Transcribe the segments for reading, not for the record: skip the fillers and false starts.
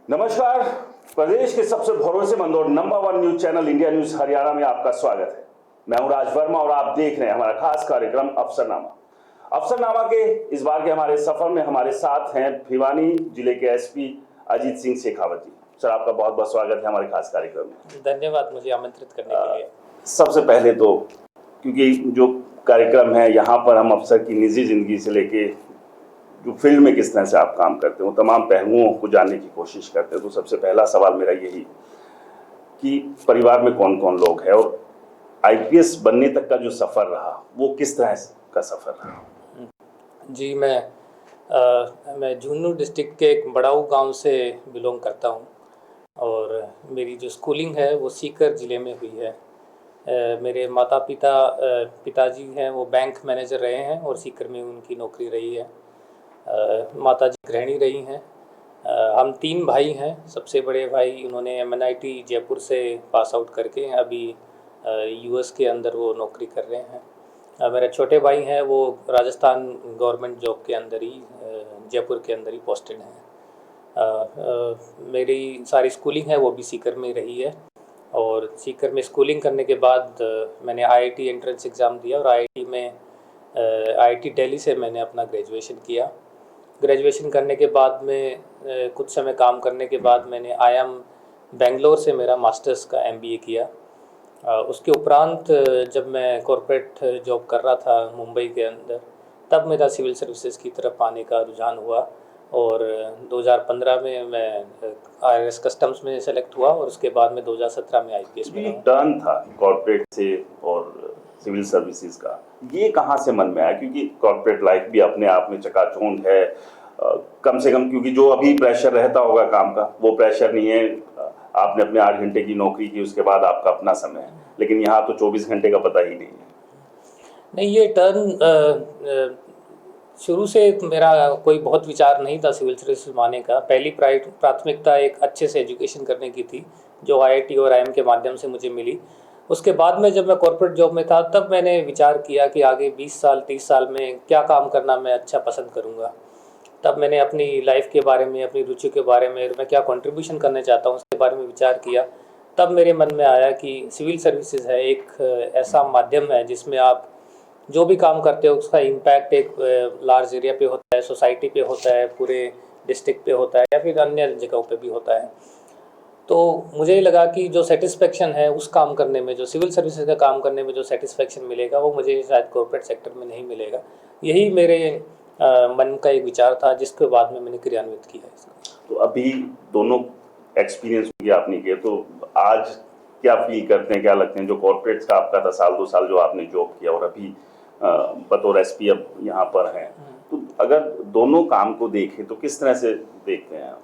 नमस्कार। प्रदेश के सबसे भरोसेमंद और number 1 news channel India news Haryana में आपका स्वागत है। मैं हूं राज वर्मा और आप देख रहे हैं हमारा खास कार्यक्रम अफसरनामा। अफसरनामा के इस बार के हमारे सफर में हमारे साथ हैं भिवानी जिले के एसपी अजीत सिंह शेखावत जी। सर, आपका बहुत बहुत स्वागत है हमारे खास कार्यक्रम में। धन्यवाद मुझे आमंत्रित करने के लिए। सबसे पहले तो क्योंकि जो कार्यक्रम है यहाँ पर हम अफसर की निजी जिंदगी से लेके जो फील्ड में किस तरह से आप काम करते हो तमाम पहलुओं को जानने की कोशिश करते हो, तो सबसे पहला सवाल मेरा यही कि परिवार में कौन कौन लोग हैं और आईपीएस बनने तक का जो सफ़र रहा वो किस तरह का सफ़र रहा? जी, मैं झुंझुनू डिस्ट्रिक्ट के एक बड़ाऊ गांव से बिलोंग करता हूं और मेरी जो स्कूलिंग है वो सीकर ज़िले में हुई है। मेरे पिताजी हैं वो बैंक मैनेजर रहे हैं और सीकर में उनकी नौकरी रही है। माताजी गृहिणी रही हैं। हम 3 भाई हैं। सबसे बड़े भाई उन्होंने MNIT जयपुर से पास आउट करके अभी US के अंदर वो नौकरी कर रहे हैं। मेरे छोटे भाई हैं वो राजस्थान गवर्नमेंट जॉब के अंदर ही जयपुर के अंदर ही पोस्टेड हैं। मेरी सारी स्कूलिंग है वो भी सीकर में रही है और सीकर में स्कूलिंग करने के बाद मैंने IIT एंट्रेंस एग्ज़ाम दिया और IIT दिल्ली से मैंने अपना ग्रेजुएशन किया। ग्रेजुएशन करने के बाद में कुछ समय काम करने के बाद मैंने IIM बेंगलोर से मेरा मास्टर्स का MBA किया। उसके उपरांत जब मैं कॉरपोरेट जॉब कर रहा था मुंबई के अंदर, तब मेरा सिविल सर्विसेज की तरफ आने का रुझान हुआ और 2015 में मैं IRS कस्टम्स में सेलेक्ट हुआ और उसके बाद में 2017 में IPS में टर्न था कॉरपोरेट से और सिविल सर्विसेज का, ये कहाँ से मन में आया? क्योंकि कॉर्पोरेट लाइफ भी अपने आप में चकाचौंध है, कम से कम क्योंकि जो अभी प्रेशर रहता होगा काम का वो प्रेशर नहीं है। आपने अपने 8 घंटे की नौकरी की, उसके बाद आपका अपना समय है, लेकिन यहाँ तो 24 घंटे का पता ही नहीं है। नहीं, ये टर्न शुरू से मेरा कोई बहुत विचार नहीं था सिविल सर्विसेज में आने का। पहली प्राथमिकता एक अच्छे से एजुकेशन करने की थी जो IIT और IIM के माध्यम से मुझे मिली। उसके बाद में जब मैं कॉर्पोरेट जॉब में था तब मैंने विचार किया कि आगे 20 साल 30 साल में क्या काम करना मैं अच्छा पसंद करूँगा। तब मैंने अपनी लाइफ के बारे में, अपनी रुचि के बारे में, मैं क्या कंट्रीब्यूशन करने चाहता हूँ उसके बारे में विचार किया। तब मेरे मन में आया कि सिविल सर्विसेज है एक ऐसा माध्यम है जिसमें आप जो भी काम करते हो उसका इम्पैक्ट एक लार्ज एरिया पे होता है, सोसाइटी पे होता है, पूरे डिस्ट्रिक्ट पे होता है या फिर अन्य जगहों पे भी होता है। तो मुझे लगा कि जो सेटिस्फेक्शन है उस काम करने में, जो सिविल सर्विसेज का काम करने में जो सेटिस्फेक्शन मिलेगा वो मुझे शायद कॉर्पोरेट सेक्टर में नहीं मिलेगा। यही मेरे मन का एक विचार था जिसके बाद में मैंने क्रियान्वित किया इसको। तो अभी दोनों एक्सपीरियंस भी आपने किए, तो आज क्या फील करते हैं, क्या लगते हैं? जो कॉर्पोरेट्स का आपका था 2 साल जो आपने जॉब किया और अभी बतौर SP अब यहाँ पर हैं, तो अगर दोनों काम को देखें तो किस तरह से देखते हैं आप?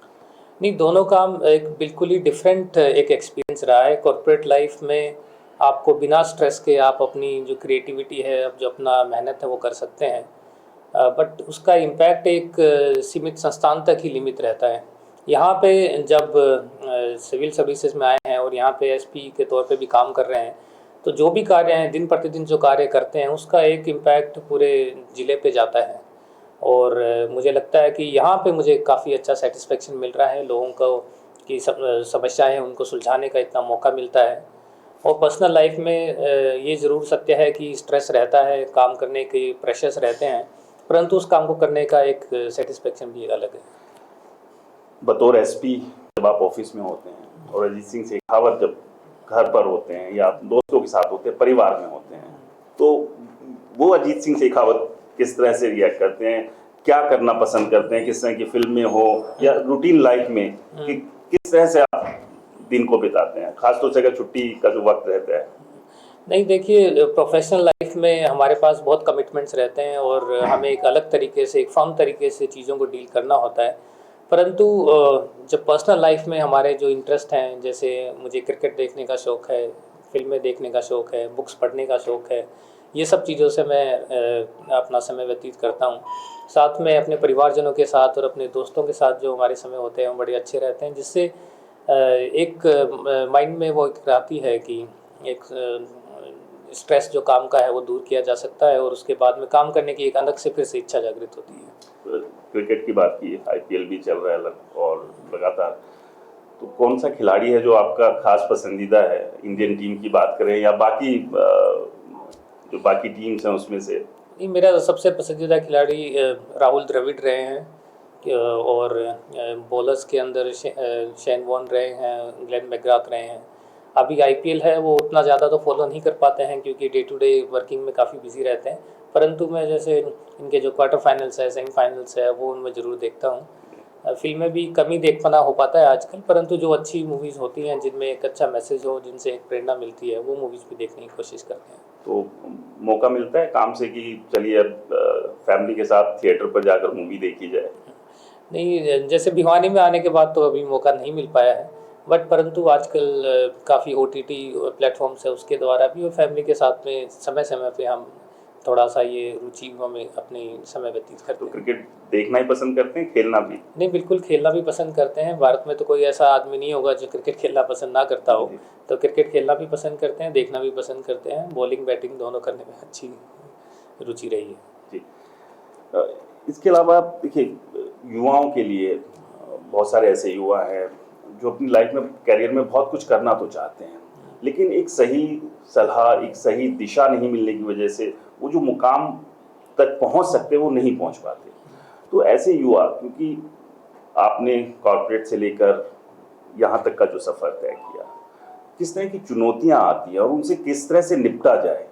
नहीं, दोनों काम एक बिल्कुल ही डिफरेंट एक एक्सपीरियंस रहा है। कॉर्पोरेट लाइफ में आपको बिना स्ट्रेस के आप अपनी जो क्रिएटिविटी है, जो अपना मेहनत है वो कर सकते हैं, बट उसका इम्पैक्ट एक सीमित संस्थान तक ही लिमिट रहता है। यहाँ पे जब सिविल सर्विसेज में आए हैं और यहाँ पे SP के तौर पे भी काम कर रहे हैं, तो जो भी कार्य हैं, दिन प्रतिदिन जो कार्य करते हैं उसका एक इम्पैक्ट पूरे ज़िले पे जाता है और मुझे लगता है कि यहाँ पे मुझे काफ़ी अच्छा सेटिस्फेक्शन मिल रहा है। लोगों को की समस्याएं हैं उनको सुलझाने का इतना मौका मिलता है। और पर्सनल लाइफ में ये ज़रूर सत्य है कि स्ट्रेस रहता है, काम करने के प्रेशर्स रहते हैं, परंतु उस काम को करने का एक सेटिस्फेक्शन भी अलग है। बतौर SP जब आप ऑफिस में होते हैं और अजीत सिंह शेखावत जब घर पर होते हैं या दोस्तों के साथ होते हैं, परिवार में होते हैं, तो वो अजीत सिंह शेखावत किस तरह से रिएक्ट करते हैं, क्या करना पसंद करते हैं, किस तरह की फिल्में हो या रूटीन लाइफ में कि किस तरह से आप दिन को बिताते हैं, खासतौर से अगर छुट्टी का जो वक्त रहता है? नहीं, देखिए, प्रोफेशनल लाइफ में हमारे पास बहुत कमिटमेंट्स रहते हैं और हमें एक अलग तरीके से, एक फर्म तरीके से चीज़ों को डील करना होता है। परंतु जब पर्सनल लाइफ में हमारे जो इंटरेस्ट हैं, जैसे मुझे क्रिकेट देखने का शौक़ है, फिल्में देखने का शौक़ है, बुक्स पढ़ने का शौक़ है, ये सब चीज़ों से मैं अपना समय व्यतीत करता हूँ। साथ में अपने परिवारजनों के साथ और अपने दोस्तों के साथ जो हमारे समय होते हैं वो बड़े अच्छे रहते हैं, जिससे एक माइंड में वो एक आती है कि एक स्ट्रेस जो काम का है वो दूर किया जा सकता है और उसके बाद में काम करने की एक अलग से फिर से इच्छा जागृत होती है। क्रिकेट की बात की, IPL भी चल रहा है और लगातार तो कौन सा खिलाड़ी है जो आपका खास पसंदीदा है, इंडियन टीम की बात करें या बाकी जो बाकी टीम्स हैं उसमें से? नहीं, मेरा सबसे पसंदीदा खिलाड़ी राहुल द्रविड़ रहे हैं और बॉलर्स के अंदर शेन वॉर्न रहे हैं, ग्लेन मैकग्राथ रहे हैं। अभी आईपीएल है, वो उतना ज़्यादा तो फॉलो नहीं कर पाते हैं क्योंकि डे टू डे वर्किंग में काफ़ी बिजी रहते हैं, परंतु मैं जैसे इनके जो क्वार्टर फाइनल्स है, सेमीफाइनल्स है, वो उनमें ज़रूर देखता हूँ। फिल्में भी कम ही देख पाना हो पाता है आजकल, परंतु जो अच्छी मूवीज़ होती हैं जिनमें एक अच्छा मैसेज हो, जिनसे एक प्रेरणा मिलती है, वो मूवीज़ भी देखने की कोशिश करते हैं। तो मौका मिलता है काम से कि चलिए अब फैमिली के साथ थिएटर पर जाकर मूवी देखी जाए? नहीं, जैसे भिवानी में आने के बाद तो अभी मौका नहीं मिल पाया है, बट परंतु आजकल काफ़ी ओटीटी प्लेटफॉर्म्स है, उसके द्वारा भी और फैमिली के साथ में समय समय पे हम थोड़ा सा ये रुचि में अपने समय व्यतीत करते तो हैं। क्रिकेट देखना ही पसंद करते हैं, खेलना भी? नहीं, बिल्कुल खेलना भी पसंद करते हैं। भारत में तो कोई ऐसा आदमी नहीं होगा जो क्रिकेट खेलना पसंद ना करता हो, तो क्रिकेट खेलना भी पसंद करते हैं, देखना भी पसंद करते हैं। बॉलिंग बैटिंग दोनों करने में अच्छी रुचि रही है जी। इसके अलावा देखिए, युवाओं के लिए बहुत सारे ऐसे युवा हैं जो अपनी लाइफ में, करियर में बहुत कुछ करना तो चाहते हैं, लेकिन एक सही सलाह, एक सही दिशा नहीं मिलने की वजह से वो जो मुकाम तक पहुंच सकते वो नहीं पहुंच पाते। तो ऐसे युवा, क्योंकि आपने कॉर्पोरेट से लेकर यहाँ तक का जो सफ़र तय किया, किस तरह की चुनौतियाँ आती हैं और उनसे किस तरह से निपटा जाए?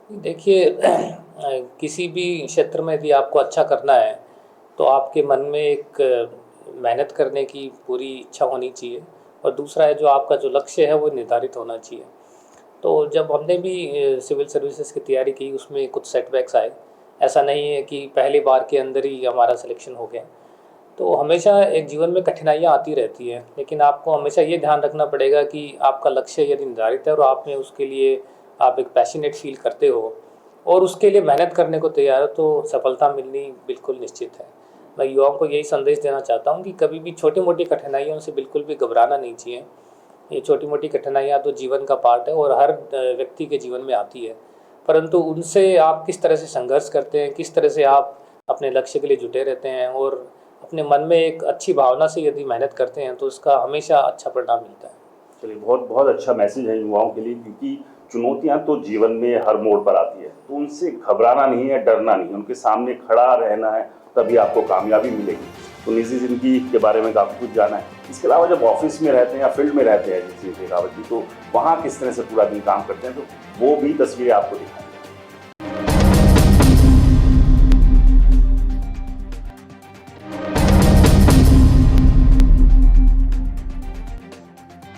देखिए, किसी भी क्षेत्र में यदि आपको अच्छा करना है तो आपके मन में एक मेहनत करने की पूरी इच्छा होनी चाहिए, और दूसरा है जो आपका जो लक्ष्य है वो निर्धारित होना चाहिए। तो जब हमने भी सिविल सर्विसेज की तैयारी की, उसमें कुछ सेटबैक्स आए। ऐसा नहीं है कि पहली बार के अंदर ही हमारा सिलेक्शन हो गया। तो हमेशा एक जीवन में कठिनाइयाँ आती रहती हैं, लेकिन आपको हमेशा ये ध्यान रखना पड़ेगा कि आपका लक्ष्य यदि निर्धारित है और आप में उसके लिए आप एक पैशनेट फील करते हो और उसके लिए मेहनत करने को तैयार हो, तो सफलता मिलनी बिल्कुल निश्चित है। मैं युवाओं को यही संदेश देना चाहता हूँ कि कभी भी छोटी मोटी कठिनाइयों से बिल्कुल भी घबराना नहीं चाहिए। ये छोटी मोटी कठिनाइयाँ तो जीवन का पार्ट है और हर व्यक्ति के जीवन में आती है, परंतु उनसे आप किस तरह से संघर्ष करते हैं, किस तरह से आप अपने लक्ष्य के लिए जुटे रहते हैं और अपने मन में एक अच्छी भावना से यदि मेहनत करते हैं तो उसका हमेशा अच्छा परिणाम मिलता है। चलिए, बहुत बहुत अच्छा मैसेज है युवाओं के लिए, क्योंकि चुनौतियां तो जीवन में हर मोड़ पर आती है, तो उनसे घबराना नहीं है, डरना नहीं है, उनके सामने खड़ा रहना है, तभी आपको कामयाबी मिलेगी। तो निजी ज़िंदगी के बारे में काफ़ी कुछ जाना है। इसके अलावा जब ऑफिस में रहते हैं या फील्ड में रहते हैं अजीत सिंह शेखावत जी, तो वहाँ किस तरह से पूरा दिन काम करते हैं, तो वो भी तस्वीरें आपको दिखाएंगे।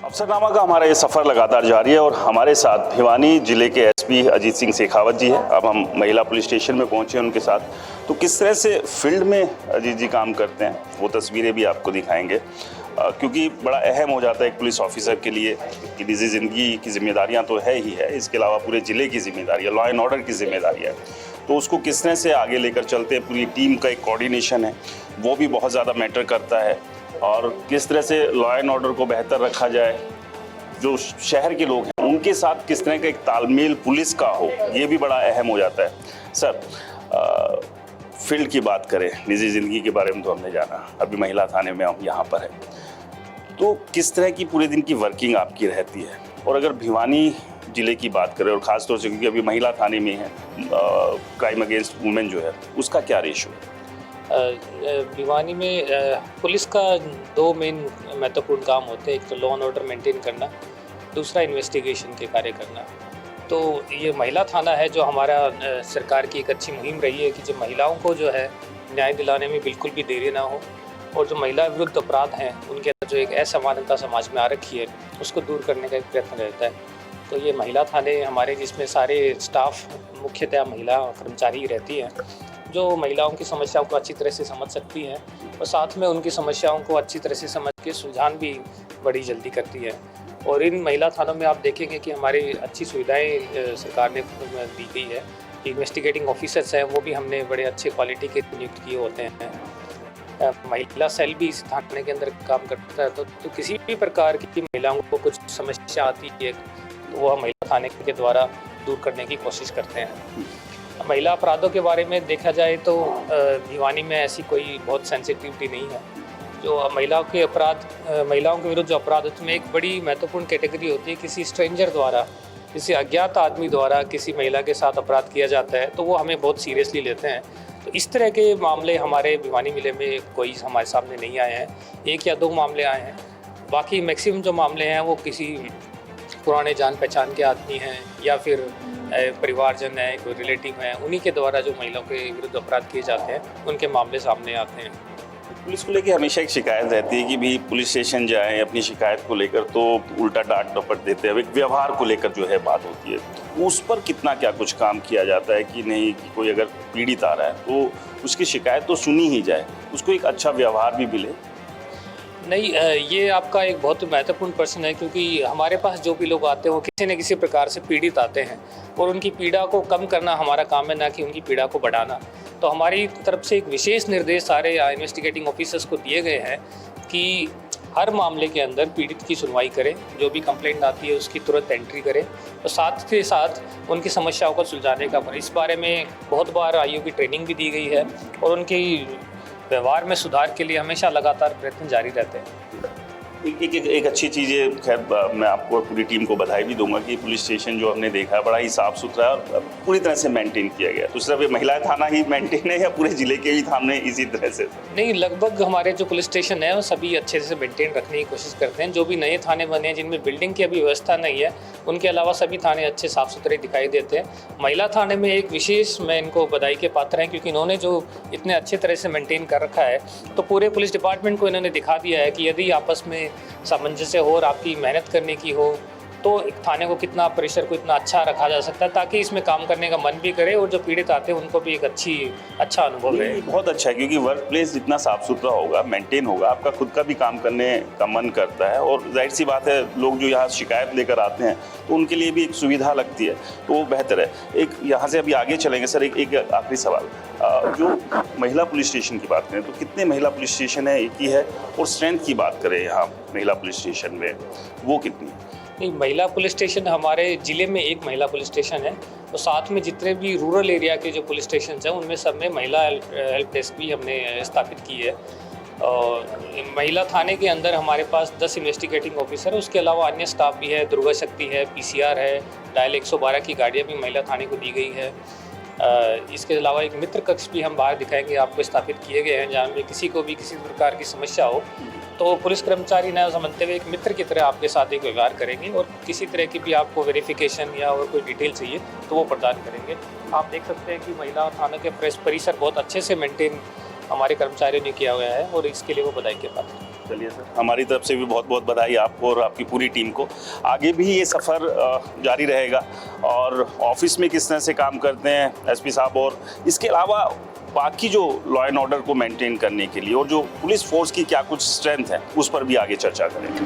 अफसरनामा का हमारा ये सफ़र लगातार जारी है और हमारे साथ भिवानी जिले के एसपी अजीत सिंह शेखावत जी हैं। अब हम महिला पुलिस स्टेशन में पहुंचे हैं उनके साथ, तो किस तरह से फील्ड में अजीत जी काम करते हैं वो तस्वीरें भी आपको दिखाएंगे, क्योंकि बड़ा अहम हो जाता है एक पुलिस ऑफिसर के लिए कि निजी ज़िंदगी की जिम्मेदारियाँ तो है ही है, इसके अलावा पूरे ज़िले की जिम्मेदारी है, लॉ एंड ऑर्डर की जिम्मेदारी है, तो उसको किस तरह से आगे लेकर चलते हैं। पूरी टीम का एक कोऑर्डिनेशन है, वो भी बहुत ज़्यादा मैटर करता है, और किस तरह से लॉ एंड ऑर्डर को बेहतर रखा जाए, जो शहर के लोग हैं उनके साथ किस तरह का एक तालमेल पुलिस का हो, ये भी बड़ा अहम हो जाता है। सर, फील्ड की बात करें, निजी ज़िंदगी के बारे में तो हमने जाना, अभी महिला थाने में हम यहाँ पर हैं, तो किस तरह की पूरे दिन की वर्किंग आपकी रहती है, और अगर भिवानी ज़िले की बात करें और ख़ासतौर से क्योंकि अभी महिला थाने में है, क्राइम अगेंस्ट वुमेन जो है उसका क्या रेशो है? भिवानी में पुलिस का दो मेन महत्वपूर्ण काम होते हैं, एक तो लॉ एंड ऑर्डर मेंटेन करना, दूसरा इन्वेस्टिगेशन के कार्य करना। तो ये महिला थाना है जो हमारा सरकार की एक अच्छी मुहिम रही है कि जो महिलाओं को जो है न्याय दिलाने में बिल्कुल भी देरी ना हो, और जो महिला विरुद्ध अपराध हैं उनके अंदर जो एक असमानता समाज में आ रखी है उसको दूर करने का एक प्रयत्न रहता है। तो ये महिला थाने हमारे, जिसमें सारे स्टाफ मुख्यतः महिला कर्मचारी रहती हैं, जो महिलाओं की समस्याओं को अच्छी तरह से समझ सकती हैं और साथ में उनकी समस्याओं को अच्छी तरह से समझ के सुलझान भी बड़ी जल्दी करती है। और इन महिला थानों में आप देखेंगे कि हमारी अच्छी सुविधाएं सरकार ने दी गई है। इन्वेस्टिगेटिंग ऑफिसर्स हैं वो भी हमने बड़े अच्छे क्वालिटी के नियुक्त किए होते हैं। महिला सेल भी इस थाने के अंदर काम करता है। तो किसी भी प्रकार की महिलाओं को कुछ समस्या आती है तो वो हम महिला थाने के द्वारा दूर करने की कोशिश करते हैं। महिला अपराधों के बारे में देखा जाए तो भिवानी में ऐसी कोई बहुत सेंसिटिविटी नहीं है। जो महिलाओं के विरुद्ध जो अपराध होते हैं, उसमें एक बड़ी महत्वपूर्ण कैटेगरी होती है किसी स्ट्रेंजर द्वारा, किसी अज्ञात आदमी द्वारा किसी महिला के साथ अपराध किया जाता है, तो वो हमें बहुत सीरियसली लेते हैं। तो इस तरह के मामले हमारे भिवानी जिले में कोई हमारे सामने नहीं आए हैं, 1 या 2 मामले आए हैं। बाकी मैक्सिमम जो मामले हैं वो किसी पुराने जान पहचान के आदमी हैं या फिर परिवारजन है, कोई रिलेटिव हैं, उन्हीं के द्वारा जो महिलाओं के विरुद्ध अपराध किए जाते हैं उनके मामले सामने आते हैं। पुलिस को लेकर हमेशा एक शिकायत रहती है कि भी पुलिस स्टेशन जाएं अपनी शिकायत को लेकर तो उल्टा डांट डपट देते हैं, एक व्यवहार को लेकर जो है बात होती है, तो उस पर कितना क्या कुछ काम किया जाता है कि नहीं कि कोई अगर पीड़ित आ रहा है तो उसकी शिकायत तो सुनी ही जाए, उसको एक अच्छा व्यवहार भी मिले। नहीं, ये आपका एक बहुत महत्वपूर्ण प्रश्न है, क्योंकि हमारे पास जो भी लोग आते हैं वो किसी न किसी प्रकार से पीड़ित आते हैं और उनकी पीड़ा को कम करना हमारा काम है, ना कि उनकी पीड़ा को बढ़ाना। तो हमारी तरफ से एक विशेष निर्देश सारे इन्वेस्टिगेटिंग ऑफिसर्स को दिए गए हैं कि हर मामले के अंदर पीड़ित की सुनवाई करें, जो भी कंप्लेंट आती है उसकी तुरंत एंट्री करें और साथ के साथ उनकी समस्याओं को सुलझाने का इस बारे में बहुत बार आईओ की ट्रेनिंग भी दी गई है और उनकी व्यवहार में सुधार के लिए हमेशा लगातार प्रयत्न जारी रहते हैं। एक अच्छी चीज़ है, खैर मैं आपको पूरी टीम को बधाई भी दूंगा कि पुलिस स्टेशन जो हमने देखा है बड़ा ही साफ़ सुथरा है और पूरी तरह से मेंटेन किया गया है। तो सिर्फ ये महिला थाना ही मेंटेन है या पूरे ज़िले के भी थाने इसी तरह से? नहीं, लगभग हमारे जो पुलिस स्टेशन है वो सभी अच्छे से मेंटेन रखने की कोशिश करते हैं। जो भी नए थाने बने हैं जिनमें बिल्डिंग की अभी व्यवस्था नहीं है, उनके अलावा सभी थाने अच्छे साफ़ सुथरे दिखाई देते हैं। महिला थाने में एक विशेष मैं इनको बधाई के पात्र हैं, क्योंकि इन्होंने जो इतने अच्छे तरह से मेंटेन कर रखा है, तो पूरे पुलिस डिपार्टमेंट को इन्होंने दिखा दिया है कि यदि आपस में सामंजस्य हो और आपकी मेहनत करने की हो तो एक थाने को कितना, परिसर को इतना अच्छा रखा जा सकता है ताकि इसमें काम करने का मन भी करे और जो पीड़ित आते हैं उनको भी एक अच्छा अनुभव है। बहुत अच्छा है, क्योंकि वर्क प्लेस जितना साफ सुथरा होगा, मेंटेन होगा, आपका खुद का भी काम करने का मन करता है और जाहिर सी बात है लोग जो यहाँ शिकायत लेकर आते हैं तो उनके लिए भी एक सुविधा लगती है, तो वो बेहतर है। एक यहाँ से अभी आगे चलेंगे सर, एक आखिरी सवाल, जो महिला पुलिस स्टेशन की बात करें तो कितने महिला पुलिस स्टेशन है? एक ही है, और स्ट्रेंथ की बात करें यहाँ महिला पुलिस स्टेशन में वो कितनी? नहीं, महिला पुलिस स्टेशन हमारे ज़िले में एक महिला पुलिस स्टेशन है, तो साथ में जितने भी रूरल एरिया के जो पुलिस स्टेशन हैं उनमें सब में महिला हेल्प डेस्क भी हमने स्थापित की है। और महिला थाने के अंदर हमारे पास 10 इन्वेस्टिगेटिंग ऑफिसर है, उसके अलावा अन्य स्टाफ भी है, दुर्गा शक्ति है, पीसीआर है, डायल 112 की गाड़ियाँ भी महिला थाने को दी गई है। इसके अलावा एक मित्र कक्ष भी हम बाहर दिखाएंगे आपको स्थापित किए गए हैं, जहाँ में किसी को भी किसी प्रकार की समस्या हो तो पुलिस कर्मचारी न समझते हुए एक मित्र की तरह आपके साथ एक व्यवहार करेंगे और किसी तरह की भी आपको वेरिफिकेशन या और कोई डिटेल चाहिए तो वो प्रदान करेंगे। आप देख सकते हैं कि महिला थाना के प्रेस परिसर बहुत अच्छे से मेंटेन हमारे कर्मचारियों ने किया हुआ है और इसके लिए वो बधाई के पात्र हैं। चलिए सर, हमारी तरफ से भी बहुत बहुत बधाई आपको और आपकी पूरी टीम को। आगे भी ये सफ़र जारी रहेगा और ऑफिस में किस तरह से काम करते हैं एसपी साहब, और इसके अलावा बाकी जो लॉ एंड ऑर्डर को मेंटेन करने के लिए और जो पुलिस फोर्स की क्या कुछ स्ट्रेंथ है उस पर भी आगे चर्चा करेंगे।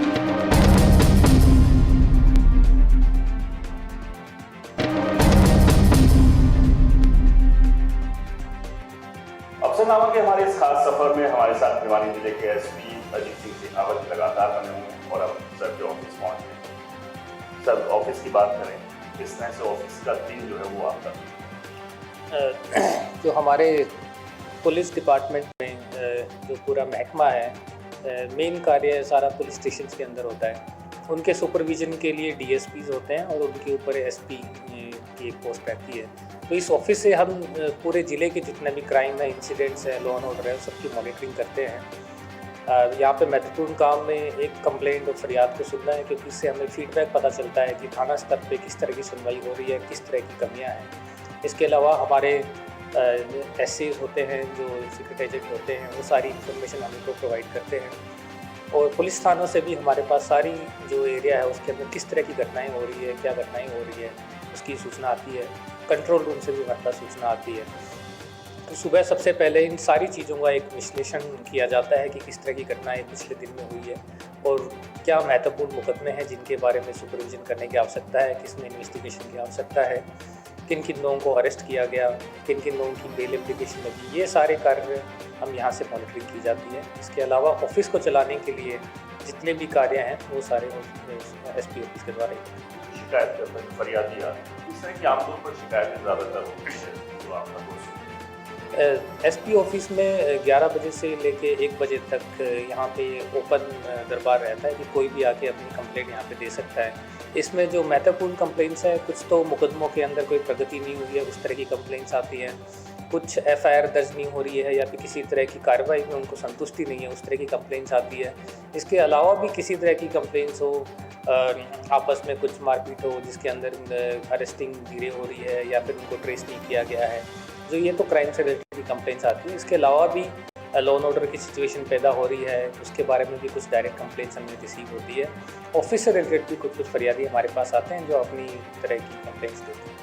अफसरनामा के हमारे इस खास सफर में हमारे साथ भिवानी जिले के एसपी अजीत सिंह शेखावत लगातार बने हुए हैं और अब सर के ऑफिस पहुंच गए। सर, ऑफिस की बात करें, किस तरह से ऑफिस का दिन जो है वो आपका? जो हमारे पुलिस डिपार्टमेंट में जो पूरा महकमा है, मेन कार्य सारा पुलिस स्टेशन के अंदर होता है। उनके सुपरविज़न के लिए डीएसपीज होते हैं और उनके ऊपर एसपी की एक पोस्ट रहती है। तो इस ऑफिस से हम पूरे ज़िले के जितने भी क्राइम है, इंसिडेंट्स है, लॉ एंड ऑर्डर है, सबकी मॉनिटरिंग करते हैं। यहाँ पे महत्वपूर्ण काम में एक कंप्लेंट और फरियाद को सुनना है, क्योंकि इससे हमें फीडबैक पता चलता है कि थाना स्तर पे किस तरह की सुनवाई हो रही है, किस तरह की कमियाँ हैं। इसके अलावा हमारे एससीज होते हैं जो सीक्रेट एजेंट होते हैं, वो सारी इन्फॉर्मेशन हमको प्रोवाइड करते हैं। और पुलिस थानों से भी हमारे पास सारी जो एरिया है उसके अंदर किस तरह की घटनाएं हो रही है, क्या घटनाएं हो रही है, उसकी सूचना आती है। कंट्रोल रूम से भी हमारे पास सूचना आती है। तो सुबह सबसे पहले इन सारी चीज़ों का एक विश्लेषण किया जाता है कि किस तरह की घटनाएं पिछले दिन में हुई है और क्या महत्वपूर्ण मुकदमे हैं जिनके बारे में सुपरविजन करने की आवश्यकता है, किसमें इन्वेस्टिगेशन की आवश्यकता है, किन किन लोगों को अरेस्ट किया गया, किन किन लोगों की बेल एप्लीकेशन लगी, ये सारे कार्य हम यहाँ से मॉनिटरिंग की जाती है। इसके अलावा ऑफिस को चलाने के लिए जितने भी कार्य हैं वो सारे एसपी ऑफिस के द्वारा ही। शिकायत करते फरियादी इस तरह की आमतौर पर शिकायतें ज़्यादातर होती है जो आपका दोस्त एसपी ऑफिस में 11 बजे से लेके 1 बजे तक यहाँ पे ओपन दरबार रहता है कि कोई भी आके अपनी कंप्लेंट यहाँ पे दे सकता है। इसमें जो महत्वपूर्ण कंप्लेंट्स हैं, कुछ तो मुकदमों के अंदर कोई प्रगति नहीं हुई है, उस तरह की कंप्लेंट्स आती हैं। कुछ एफआईआर दर्ज नहीं हो रही है या फिर किसी तरह की कार्रवाई में उनको संतुष्टि नहीं है, उस तरह की कंप्लेंट्स आती है। इसके अलावा भी किसी तरह की कंप्लेंट्स हो, आपस में कुछ मारपीट हो जिसके अंदर अरेस्टिंग धीरे हो रही है या फिर उनको ट्रेस नहीं किया गया है, जो ये तो क्राइम से रिलेटेड की कंप्लेंट्स आती है। इसके अलावा भी लॉ एंड ऑर्डर की सिचुएशन पैदा हो रही है, उसके बारे में भी कुछ डायरेक्ट कंप्लेंट्स हमें रिसीव होती है। ऑफिस से रिलेटेड भी कुछ फरियादी हमारे पास आते हैं जो अपनी तरह की कंप्लेंट्स देते हैं।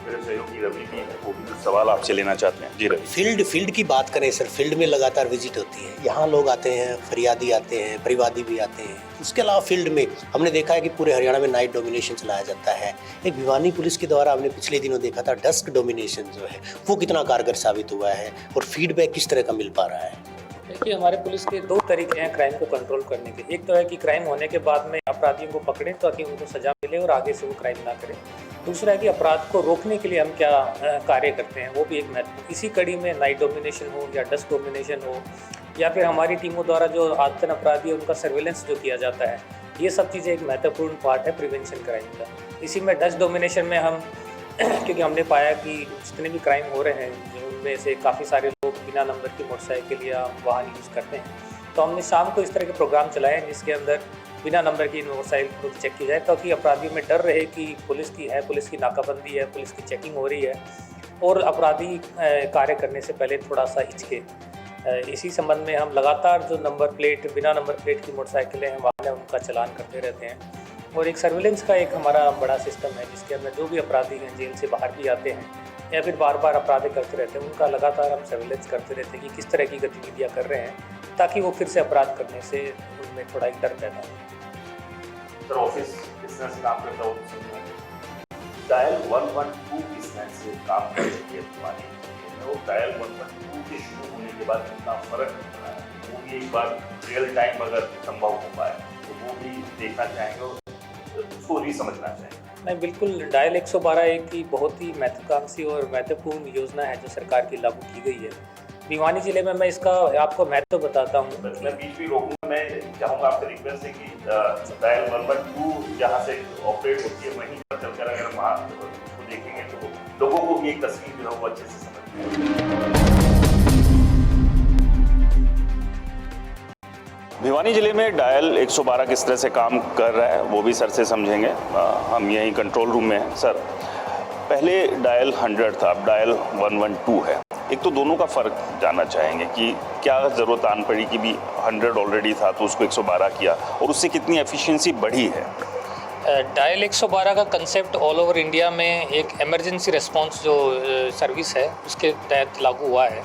मेरे सहयोगी रवि भी वो भी कुछ सवाल आपसे लेना चाहते हैं। जी रवि। फील्ड की बात करें सर, फील्ड में लगातार विजिट होती है, यहाँ लोग आते हैं, फरियादी आते हैं, परिवादी भी आते हैं। उसके अलावा फील्ड में हमने देखा है कि पूरे हरियाणा में नाइट डोमिनेशन चलाया जाता है। एक भिवानी पुलिस के द्वारा हमने पिछले दिनों देखा था डस्क डोमिनेशन जो है वो कितना कारगर साबित हुआ है और फीडबैक किस तरह का मिल पा रहा है। देखिए, हमारे पुलिस के 2 तरीके हैं क्राइम को कंट्रोल करने के। एक तो है कि क्राइम होने के बाद में अपराधियों को पकड़ें ताकि उनको सजा मिले और आगे से वो क्राइम ना करें। दूसरा है कि अपराध को रोकने के लिए हम क्या कार्य करते हैं, वो भी एक महत्व। इसी कड़ी में नाइट डोमिनेशन हो या डस्ट डोमिनेशन हो या फिर हमारी टीमों द्वारा जो आदतन अपराधी है उनका सर्वेलेंस जो किया जाता है, ये सब चीज़ें एक महत्वपूर्ण पार्ट है प्रिवेंशन क्राइम का। इसी में डस्ट डोमिनेशन में हम क्योंकि हमने पाया कि जितने भी क्राइम हो रहे हैं उनमें से काफ़ी सारे लोग बिना नंबर की मोटरसाइकिल या वाहन यूज़ करते हैं, तो हमने शाम को इस तरह के प्रोग्राम चलाए हैं जिसके अंदर बिना नंबर की मोटरसाइकिल को चेक की जाए ताकि अपराधियों में डर रहे कि पुलिस की नाकाबंदी है, पुलिस की चेकिंग हो रही है और अपराधी कार्य करने से पहले थोड़ा सा हिचके। इसी संबंध में हम लगातार जो बिना नंबर प्लेट की मोटरसाइकिलें हैं वाहन है उनका चलान करते रहते हैं। और एक सर्विलेंस का एक हमारा बड़ा सिस्टम है जिसके अंदर जो भी अपराधी हैं जेल से बाहर भी आते हैं या फिर बार बार अपराध करते रहते हैं, उनका लगातार हम सर्विलेंस करते रहते हैं कि किस तरह की गतिविधियाँ कर रहे हैं ताकि वो फिर से अपराध करने से उनमें थोड़ा एक डर पैदा हो। सर, ऑफिस बिजनेस से काम करता हूँ, डायल 112 बिजनेस से काम कर रही है भिवानी में, और डायल 112 के शुरू होने के बाद कितना फर्क पड़ा है वो भी एक बार रियल टाइम अगर संभव हो पाए तो वो भी देखना चाहेंगे और उसको भी समझना चाहेंगे। नहीं, बिल्कुल। डायल 112 एक की बहुत ही महत्वाकांक्षी और महत्वपूर्ण योजना है जो सरकार की लागू की गई है भिवानी जिले में। मैं इसका आपको महत्व बताता हूँ। मैं बीच भी रोकूंगा, मैं चाहूँगा आपसे रिक्वेस्ट है कि डायल 112 जहाँ से ऑपरेट होती है वहीं पर चलकर अगर हम वहाँ उसको देखेंगे तो लोगों को भी एक तस्वीर जो है वो अच्छे से समझ में। भिवानी जिले में डायल 112 किस तरह से काम कर रहा है वो भी सर से समझेंगे। हम यहीं कंट्रोल रूम में हैं। सर, पहले डायल 100 था, अब डायल 112 है। एक तो दोनों का फ़र्क जानना चाहेंगे कि क्या ज़रूरत आन पड़ी कि भी 100 ऑलरेडी था तो उसको 112 किया और उससे कितनी एफिशिएंसी बढ़ी है। डायल 112 का कंसेप्ट ऑल ओवर इंडिया में एक इमरजेंसी रिस्पांस जो सर्विस है उसके तहत लागू हुआ है।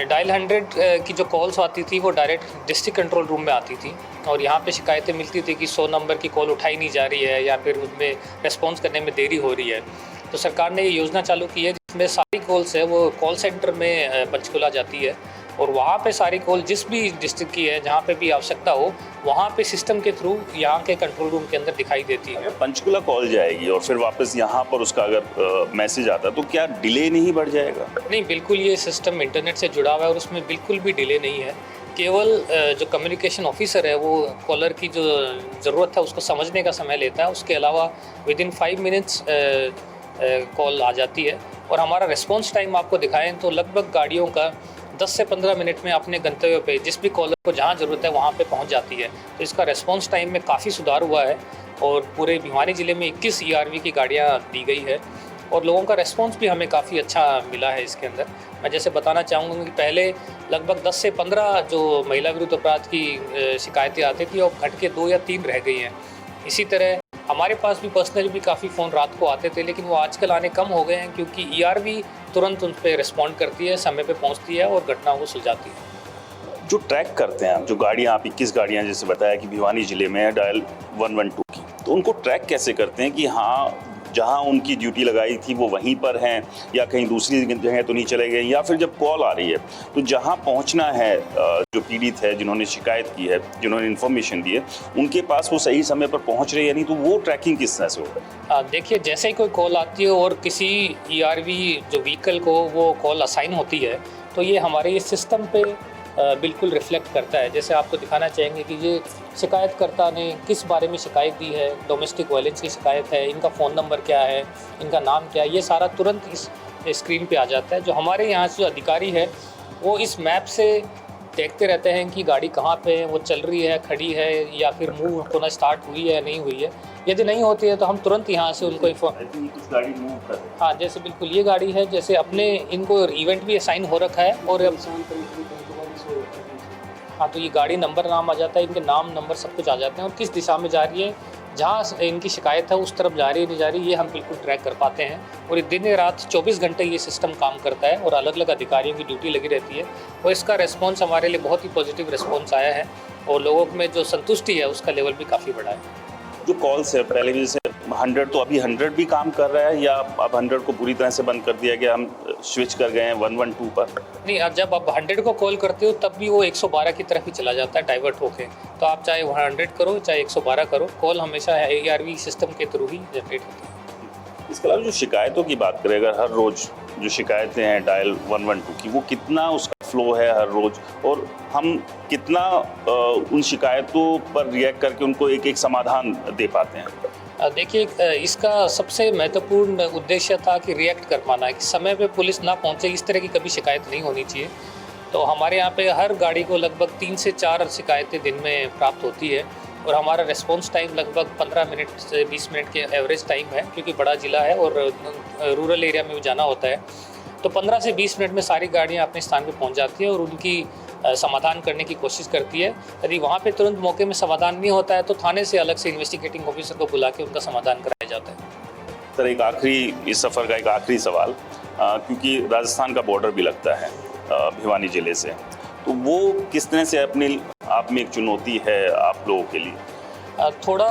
डायल 100 की जो कॉल्स आती थी वो डायरेक्ट डिस्ट्रिक्ट कंट्रोल रूम में आती थी और यहाँ पे शिकायतें मिलती थी कि 100 नंबर की कॉल उठाई नहीं जा रही है या फिर उसमें रिस्पॉन्स करने में देरी हो रही है। तो सरकार ने ये योजना चालू की है जिसमें सारी कॉल्स है वो कॉल सेंटर में पंचकुला जाती है और वहाँ पे सारी कॉल जिस भी डिस्ट्रिक्ट की है जहाँ पे भी आवश्यकता हो वहाँ पे सिस्टम के थ्रू यहाँ के कंट्रोल रूम के अंदर दिखाई देती है। पंचकुला कॉल जाएगी और फिर वापस यहाँ पर उसका अगर मैसेज आता तो क्या डिले नहीं बढ़ जाएगा? नहीं, बिल्कुल ये सिस्टम इंटरनेट से जुड़ा हुआ है और उसमें बिल्कुल भी डिले नहीं है। केवल जो कम्युनिकेशन ऑफिसर है वो कॉलर की जो ज़रूरत है उसको समझने का समय लेता है। उसके अलावा विदिन 5 मिनट्स कॉल आ जाती है और हमारा रिस्पॉन्स टाइम आपको दिखाएं तो लगभग गाड़ियों का 10 से 15 मिनट में अपने गंतव्य पे जिस भी कॉलर को जहाँ ज़रूरत है वहाँ पे पहुँच जाती है। तो इसका रिस्पॉन्स टाइम में काफ़ी सुधार हुआ है और पूरे भिवानी ज़िले में 21 ERV की गाड़ियाँ दी गई है और लोगों का रिस्पॉन्स भी हमें काफ़ी अच्छा मिला है। इसके अंदर मैं जैसे बताना चाहूँगा कि पहले लगभग 10 से 15 जो महिला विरुद्ध अपराध की शिकायतें आती थी और घट के 2 या 3 रह गई हैं। इसी तरह हमारे पास भी पर्सनली भी काफ़ी फ़ोन रात को आते थे लेकिन वो आजकल आने कम हो गए हैं क्योंकि ERV तुरंत उन पर रिस्पॉन्ड करती है, समय पे पहुंचती है और घटनाओं को सुलझाती है। जो ट्रैक करते हैं आप, जो गाड़ियाँ आप 21 गाड़ियाँ जैसे बताया कि भिवानी जिले में है डायल 112 की, तो उनको ट्रैक कैसे करते हैं कि हाँ जहां उनकी ड्यूटी लगाई थी वो वहीं पर हैं या कहीं दूसरी जगह तो नहीं चले गए, या फिर जब कॉल आ रही है तो जहां पहुंचना है जो पीड़ित है, जिन्होंने शिकायत की है, जिन्होंने इन्फॉर्मेशन दी है, उनके पास वो सही समय पर पहुंच रहे हैं या नहीं, तो वो ट्रैकिंग किस तरह से होगा? देखिए, जैसे ही कोई कॉल आती है और किसी ERV जो व्हीकल को वो कॉल असाइन होती है, तो ये हमारे ये सिस्टम पे बिल्कुल रिफ्लेक्ट करता है। जैसे आपको दिखाना चाहेंगे कि ये शिकायतकर्ता ने किस बारे में शिकायत दी है, डोमेस्टिक वायलेंस की शिकायत है, इनका फ़ोन नंबर क्या है, इनका नाम क्या है, ये सारा तुरंत इस स्क्रीन पे आ जाता है। जो हमारे यहाँ से जो अधिकारी है वो इस मैप से देखते रहते हैं कि गाड़ी कहाँ पे है, वो चल रही है, खड़ी है, या फिर मूव होना स्टार्ट हुई है, नहीं हुई है। यदि नहीं होती है तो हम तुरंत यहाँ से उनको कुछ गाड़ी मूव कर रही है। हाँ, जैसे बिल्कुल ये गाड़ी है, जैसे अपने इनको इवेंट भी असाइन हो रखा है, और हाँ, तो ये गाड़ी नंबर नाम आ जाता है, इनके नाम नंबर सब कुछ आ जाते हैं, और किस दिशा में जा रही है, जहाँ इनकी शिकायत है उस तरफ जा रही है नहीं जा रही, ये हम बिल्कुल ट्रैक कर पाते हैं। और ये दिन रात 24 घंटे ये सिस्टम काम करता है, और अलग अलग अधिकारियों की ड्यूटी लगी रहती है, और इसका रेस्पॉन्स हमारे लिए बहुत ही पॉजिटिव रेस्पॉन्स आया है, और लोगों में जो संतुष्टि है उसका लेवल भी काफ़ी बढ़ा है। जो कॉल्स है पहले भी जैसे 100, तो अभी 100 भी काम कर रहा है, या अब 100 को पूरी तरह से बंद कर दिया गया, हम स्विच कर गए हैं 112 पर? नहीं, जब आप 100 को कॉल करते हो तब भी वो 112 की तरफ ही चला जाता है डाइवर्ट होके। तो आप चाहे 100 करो चाहे 112 करो, कॉल हमेशा ARV सिस्टम के थ्रू ही जनरेट होती है। इसके अलावा जो शिकायतों की बात करें, अगर हर रोज़ जो शिकायतें हैं डायल 112 की, वो कितना उसका फ्लो है हर रोज़, और हम कितना उन शिकायतों पर रिएक्ट करके उनको एक एक समाधान दे पाते हैं? देखिए, इसका सबसे महत्वपूर्ण उद्देश्य था कि रिएक्ट कर पाना है, कि समय पे पुलिस ना पहुंचे, इस तरह की कभी शिकायत नहीं होनी चाहिए। तो हमारे यहाँ पे हर गाड़ी को लगभग 3 से 4 शिकायतें दिन में प्राप्त होती है, और हमारा रिस्पॉन्स टाइम लगभग 15 मिनट से 20 मिनट के एवरेज टाइम है, क्योंकि बड़ा ज़िला है और रूरल एरिया में भी जाना होता है। तो 15 से 20 मिनट में सारी गाड़ियाँ अपने स्थान पे पहुँच जाती है और उनकी समाधान करने की कोशिश करती है। यदि वहाँ पे तुरंत मौके में समाधान नहीं होता है तो थाने से अलग से इन्वेस्टिगेटिंग ऑफिसर को बुला के उनका समाधान कराया जाता है। सर, एक आखिरी, इस सफ़र का एक आखिरी सवाल, क्योंकि राजस्थान का बॉर्डर भी लगता है भिवानी ज़िले से, तो वो किस तरह से अपने आप में एक चुनौती है आप लोगों के लिए? थोड़ा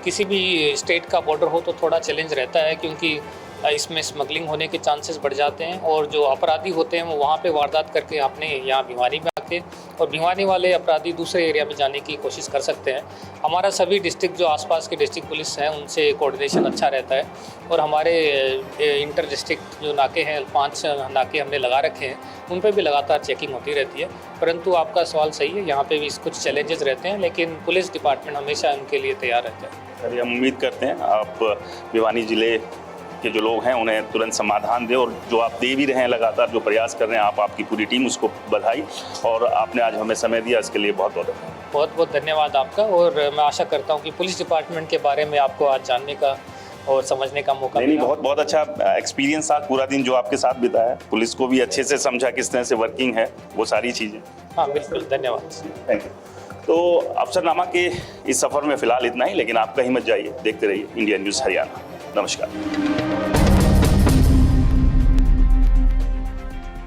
किसी भी स्टेट का बॉर्डर हो तो थोड़ा चैलेंज रहता है, क्योंकि इसमें स्मगलिंग होने के चांसेस बढ़ जाते हैं, और जो अपराधी होते हैं वो वहाँ पे वारदात करके अपने यहाँ भिवानी में आके, और भिवानी वाले अपराधी दूसरे एरिया में जाने की कोशिश कर सकते हैं। हमारा सभी डिस्ट्रिक्ट जो आसपास के डिस्ट्रिक्ट पुलिस हैं उनसे कोऑर्डिनेशन अच्छा रहता है, और हमारे इंटर डिस्ट्रिक्ट जो नाके हैं, 5 नाके हमने लगा रखे हैं, उन पर भी लगातार चेकिंग होती रहती है। परंतु आपका सवाल सही है, यहाँ पे भी कुछ चैलेंजेस रहते हैं, लेकिन पुलिस डिपार्टमेंट हमेशा उनके लिए तैयार रहता है। अरे, हम उम्मीद करते हैं आप भिवानी ज़िले के जो लोग हैं उन्हें तुरंत समाधान दें, और जो आप दे भी रहे हैं, लगातार जो प्रयास कर रहे हैं आप, आपकी पूरी टीम, उसको बधाई, और आपने आज हमें समय दिया, इसके लिए बहुत बहुत धन्यवाद आपका। और मैं आशा करता हूँ कि पुलिस डिपार्टमेंट के बारे में आपको आज जानने का और समझने का मौका मिला। बहुत अच्छा एक्सपीरियंस था, पूरा दिन जो आपके साथ बिताया, पुलिस को भी अच्छे से समझा किस तरह से वर्किंग है, वो सारी चीज़ें। हाँ, बिल्कुल, धन्यवाद। Thank you. तो अफसरनामा के इस सफ़र में फ़िलहाल इतना ही, लेकिन आप कहीं मत जाइए, देखते रहिए इंडिया न्यूज़ हरियाणा। नमस्कार।